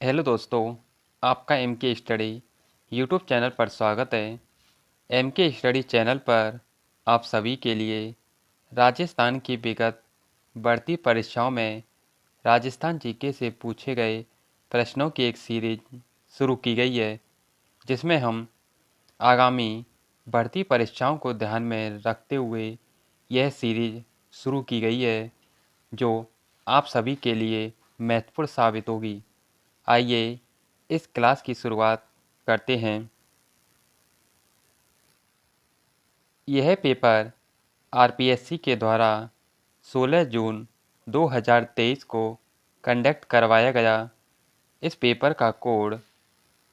Hello दोस्तों, आपका M के स्टडी यूट्यूब चैनल पर स्वागत है। एम के स्टडी चैनल पर आप सभी के लिए राजस्थान की विगत बढ़ती परीक्षाओं में राजस्थान जीके से पूछे गए प्रश्नों की एक सीरीज शुरू की गई है, जिसमें हम आगामी बढ़ती परीक्षाओं को ध्यान में रखते हुए यह सीरीज शुरू की गई है, जो आप सभी के लिए महत्वपूर्ण साबित होगी। आइए इस क्लास की शुरुआत करते हैं। यह पेपर आरपीएससी के द्वारा 16 जून 2023 को कंडक्ट करवाया गया। इस पेपर का कोड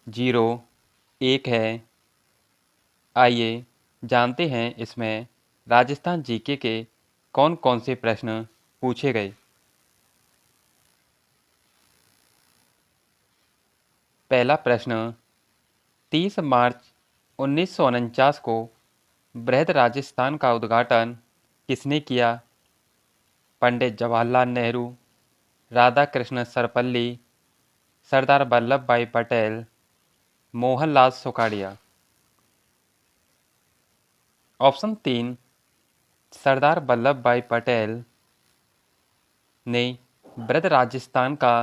01 है। आइए जानते हैं इसमें राजस्थान जीके के कौन कौन से प्रश्न पूछे गए। पहला प्रश्न, 30 मार्च 1949 को बृहद राजस्थान का उद्घाटन किसने किया? पंडित जवाहरलाल नेहरू, राधा कृष्ण सर्वपल्ली, सरदार वल्लभ भाई पटेल, मोहनलाल सुखाड़िया। ऑप्शन 3, सरदार वल्लभ भाई पटेल ने बृहद राजस्थान का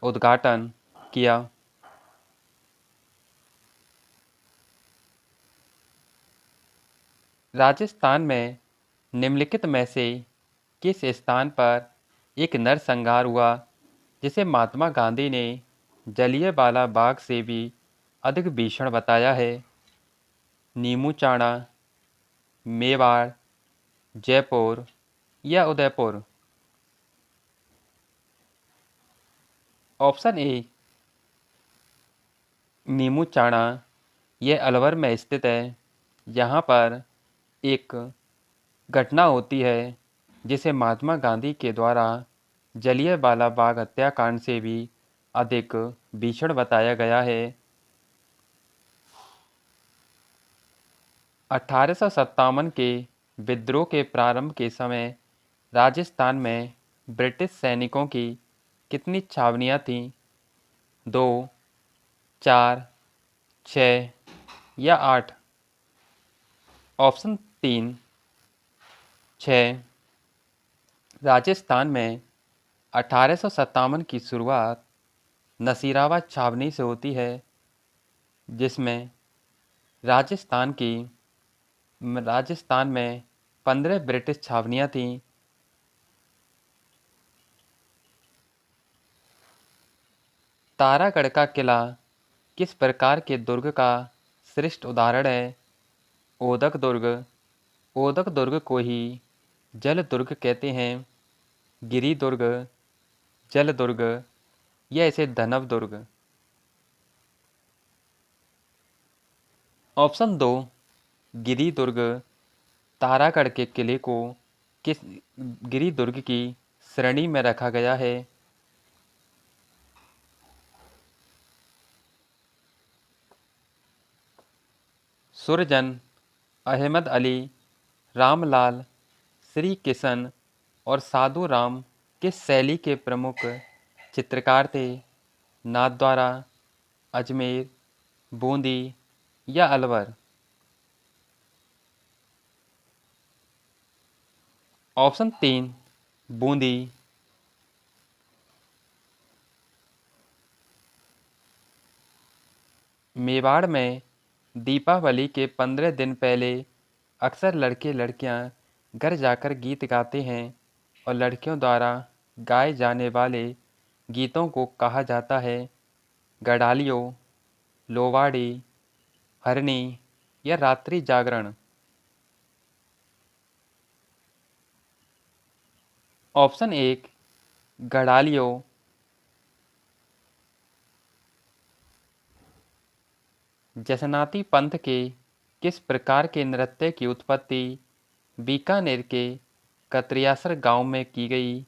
उद्घाटन किया। राजस्थान में निम्नलिखित में से किस स्थान पर एक नरसंहार हुआ जिसे महात्मा गांधी ने जलियांवाला बाग से भी अधिक भीषण बताया है? नीमू चाणा, मेवाड़, जयपुर या उदयपुर? ऑप्शन ए, नीमू चाणा, यह अलवर में स्थित है। यहाँ पर एक घटना होती है जिसे महात्मा गांधी के द्वारा जलियांवाला बाग हत्याकांड से भी अधिक भीषण बताया गया है। 1857 के विद्रोह के प्रारंभ के समय राजस्थान में ब्रिटिश सैनिकों की कितनी छावनियाँ थीं? 2, 4, 6 या 8? ऑप्शन 3, 6। राजस्थान में 1857 की शुरुआत नसीराबाद छावनी से होती है, जिसमें राजस्थान में 15 ब्रिटिश छावनियाँ थीं। तारागढ़ का किला किस प्रकार के दुर्ग का श्रेष्ठ उदाहरण है? ओदक दुर्ग, ओदक दुर्ग को ही जल दुर्ग कहते हैं। गिरी दुर्ग, जल दुर्ग या इसे धनव दुर्ग? ऑप्शन 2, गिरी दुर्ग, तारागढ़ के किले को किस गिरी दुर्ग की श्रेणी में रखा गया है? सुरजन, अहमद अली, रामलाल, श्री किशन और साधु राम किस शैली के प्रमुख चित्रकार थे? नाथद्वारा, अजमेर, बूंदी या अलवर? ऑप्शन 3, बूंदी। मेवाड़ में दीपावली के 15 दिन पहले अक्सर लड़के लड़कियां घर जाकर गीत गाते हैं और लड़कियों द्वारा गाए जाने वाले गीतों को कहा जाता है गडालियों, लोवाड़ी, हरनी या रात्रि जागरण? ऑप्शन 1, गडालियों। जसनाती पंथ के किस प्रकार के नृत्य की उत्पत्ति बीकानेर के कतरियासर गांव में की गई?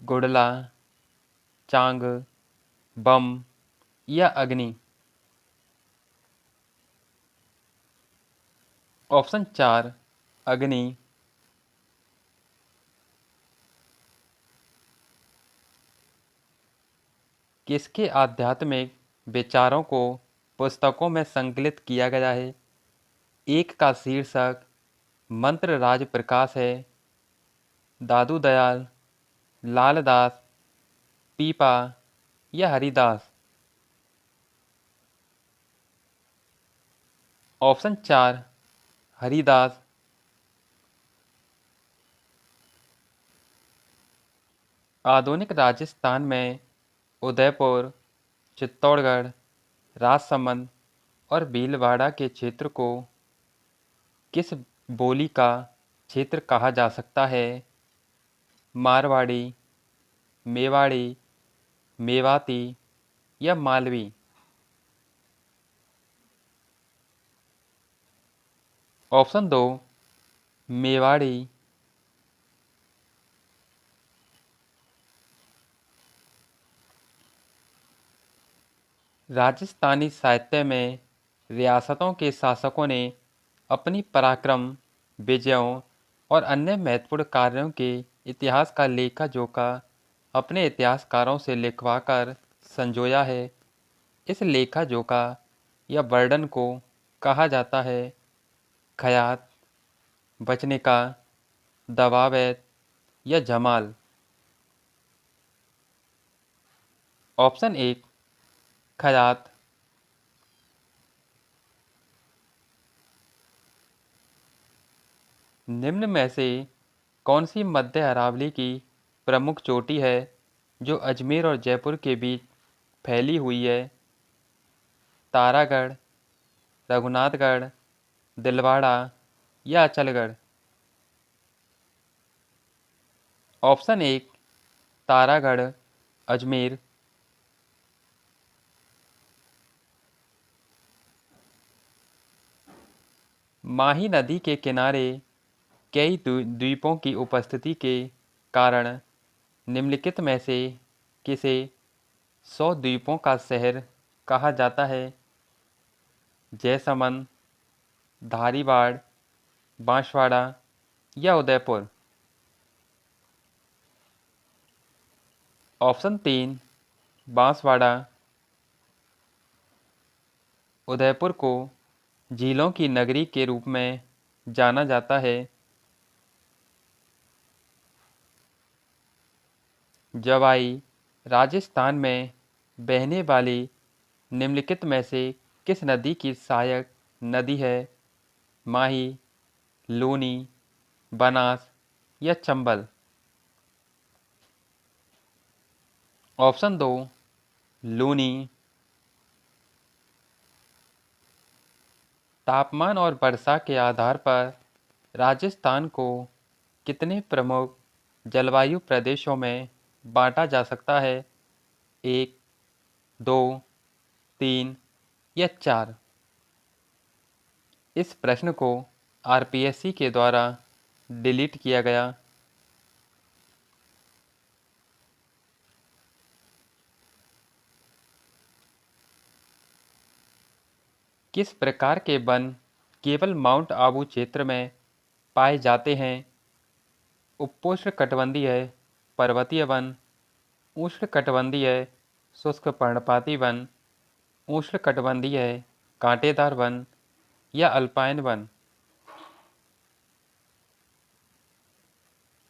गुड़ला, चांग, बम या अग्नि? ऑप्शन 4, अग्नि। किसके आध्यात्मिक विचारों को पुस्तकों में संकलित किया गया है? एक का शीर्षक मंत्र राज प्रकाश है, दादू दयाल, लालदास, पीपा या हरिदास। ऑप्शन 4 हरिदास। आधुनिक राजस्थान में उदयपुर, चित्तौड़गढ़, राजसमंद और भीलवाड़ा के क्षेत्र को किस बोली का क्षेत्र कहा जा सकता है? मारवाड़ी, मेवाड़ी, मेवाती या मालवी। ऑप्शन 2 मेवाड़ी। राजस्थानी साहित्य में रियासतों के शासकों ने अपनी पराक्रम, विजयों और अन्य महत्वपूर्ण कार्यों के इतिहास का लेखा जोखा अपने इतिहासकारों से लिखवाकर संजोया है। इस लेखा जोखा या वर्णन को कहा जाता है खयात, बचनिका, दवावैत या जमाल। ऑप्शन 1 खयात। निम्न में से कौन सी मध्य अरावली की प्रमुख चोटी है जो अजमेर और जयपुर के बीच फैली हुई है? तारागढ़, रघुनाथगढ़, दिलवाड़ा या अचलगढ़। ऑप्शन 1 तारागढ़, अजमेर। माही नदी के किनारे कई द्वीपों की उपस्थिति के कारण निम्नलिखित में से किसे 100 द्वीपों का शहर कहा जाता है? जयसमंद, धारीवाड़, बांसवाड़ा या उदयपुर। ऑप्शन 3 बांसवाड़ा। उदयपुर को झीलों की नगरी के रूप में जाना जाता है। जवाई राजस्थान में बहने वाली निम्नलिखित में से किस नदी की सहायक नदी है? माही, लूनी, बनास या चंबल। ऑप्शन 2 लूनी। तापमान और वर्षा के आधार पर राजस्थान को कितने प्रमुख जलवायु प्रदेशों में बांटा जा सकता है? 1, 2, 3 या 4। इस प्रश्न को आरपीएससी के द्वारा डिलीट किया गया। किस प्रकार के वन केवल माउंट आबू क्षेत्र में पाए जाते हैं? उपोष्णकटिबंधीय पर्वतीय वन, उष्णकटिबंधीय शुष्क पर्णपाती वन, उष्णकटिबंधीय कांटेदार वन या अल्पाइन वन।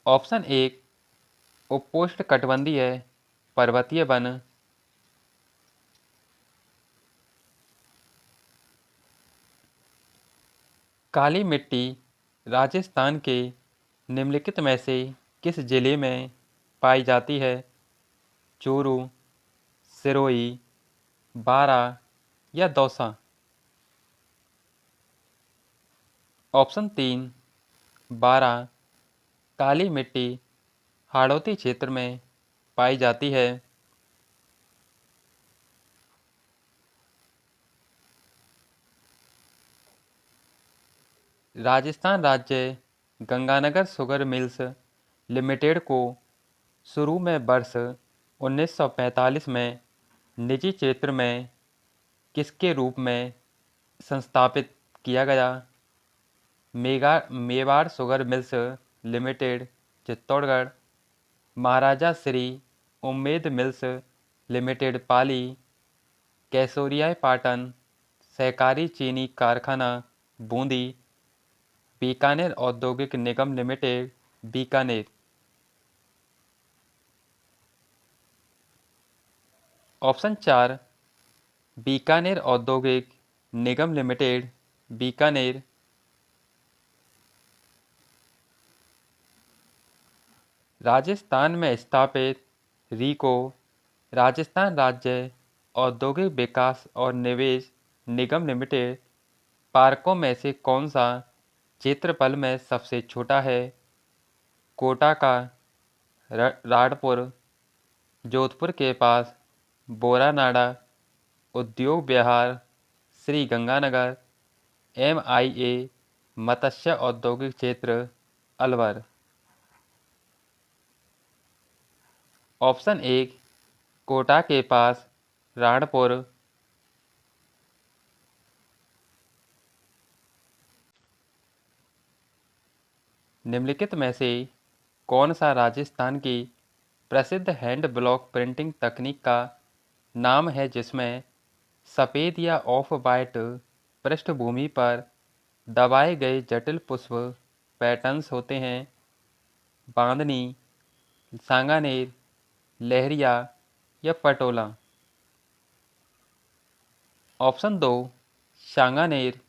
ऑप्शन 1 उपोष्णकटिबंधीय पर्वतीय वन। काली मिट्टी राजस्थान के निम्नलिखित में से किस जिले में पाई जाती है? चूरू, सिरोही, बारा या दौसा। ऑप्शन 3 बारा। काली मिट्टी हाड़ौती क्षेत्र में पाई जाती है। राजस्थान राज्य गंगानगर शुगर मिल्स लिमिटेड को शुरू में वर्ष 1945 में निजी क्षेत्र में किसके रूप में संस्थापित किया गया? Mewar sugar mills limited, Chittorgarh, Maharaja Shri Ummed mills, limited Pali, Kesoria Patan सहकारी चीनी कारखाना बूंदी, बीकानेर औद्योगिक निगम लिमिटेड बीकानेर। ऑप्शन 4 बीकानेर औद्योगिक निगम लिमिटेड बीकानेर। राजस्थान में स्थापित रीको राजस्थान राज्य औद्योगिक विकास और निवेश निगम लिमिटेड पार्कों में से कौन सा क्षेत्रफल में सबसे छोटा है? कोटा का राणपुर, जोधपुर के पास बोरानाडा, उद्योग विहार श्री गंगानगर, MIA मत्स्य औद्योगिक क्षेत्र अलवर। ऑप्शन 1 कोटा के पास राणपुर। निम्नलिखित में से कौन सा राजस्थान की प्रसिद्ध हैंड ब्लॉक प्रिंटिंग तकनीक का नाम है जिसमें सफ़ेद या ऑफ वाइट पृष्ठभूमि पर दबाए गए जटिल पुष्प पैटर्न्स होते हैं? बांधनी, सांगानेर, लहरिया या पटोला। ऑप्शन 2 सांगानेर।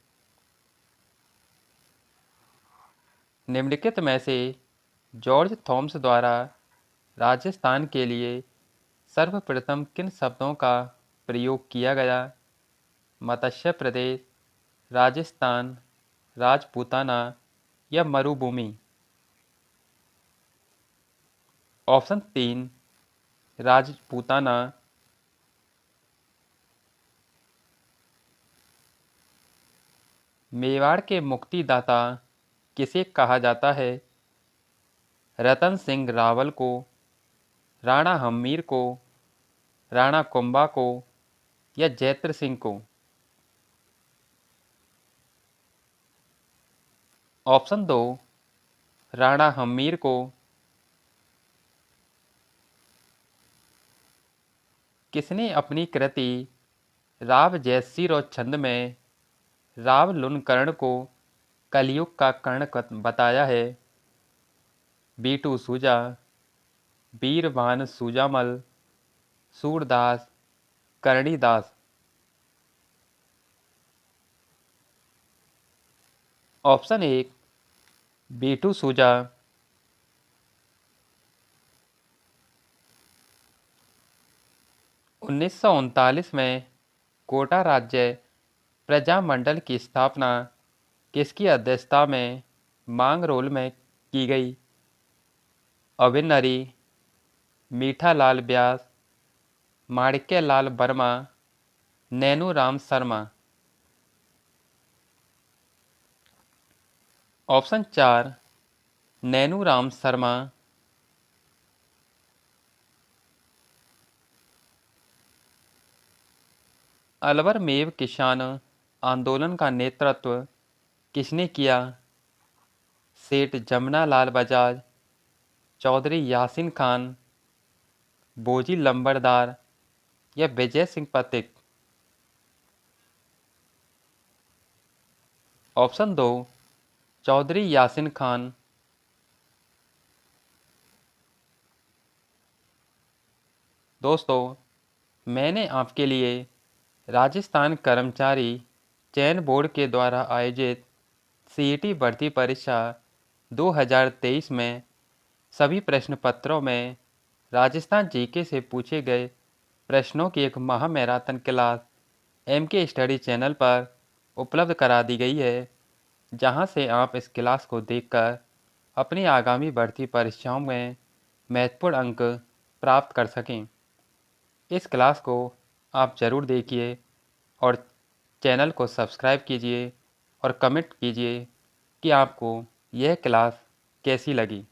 निम्नलिखित में से जॉर्ज थॉमस द्वारा राजस्थान के लिए सर्वप्रथम किन शब्दों का प्रयोग किया गया? मत्स्य प्रदेश, राजस्थान, राजपूताना या मरुभूमि। ऑप्शन 3 राजपूताना। मेवाड़ के मुक्तिदाता किसे कहा जाता है? रतन सिंह रावल को, राणा हम्मीर को, राणा कुंभा को या जैत्र सिंह को। ऑप्शन 2 राणा हम्मीर को। किसने अपनी कृति राव जयसिर और छंद में राव लुनकर्ण को कलयुग का कर्ण बताया है? बीटू सूजा, वीरभान सूजामल, सूरदास, करणीदास। ऑप्शन 1 बीटू सूजा। उन्नीस में कोटा राज्य प्रजामंडल की स्थापना किसकी अध्यक्षता में मांगरोल में की गई? अविनरी, मीठालाल व्यास, माणिक्यलाल वर्मा, नैनूराम शर्मा। ऑप्शन 4 नैनूराम शर्मा। अलवर मेव किसान आंदोलन का नेतृत्व किसने किया? सेठ जमना लाल बजाज, चौधरी यासिन खान, बोजी लंबरदार या विजय सिंह पथिक। ऑप्शन 2 चौधरी यासिन खान। दोस्तों, मैंने आपके लिए राजस्थान कर्मचारी चयन बोर्ड के द्वारा आयोजित CET भर्ती परीक्षा 2023 में सभी प्रश्न पत्रों में राजस्थान जीके से पूछे गए प्रश्नों की एक महा marathon class MK study channel पर उपलब्ध करा दी गई है, जहां से आप इस क्लास को देखकर अपनी आगामी भर्ती परीक्षाओं में महत्वपूर्ण अंक प्राप्त कर सकें। इस क्लास को आप ज़रूर देखिए और चैनल को सब्सक्राइब कीजिए और कमेंट कीजिए कि आपको यह क्लास कैसी लगी।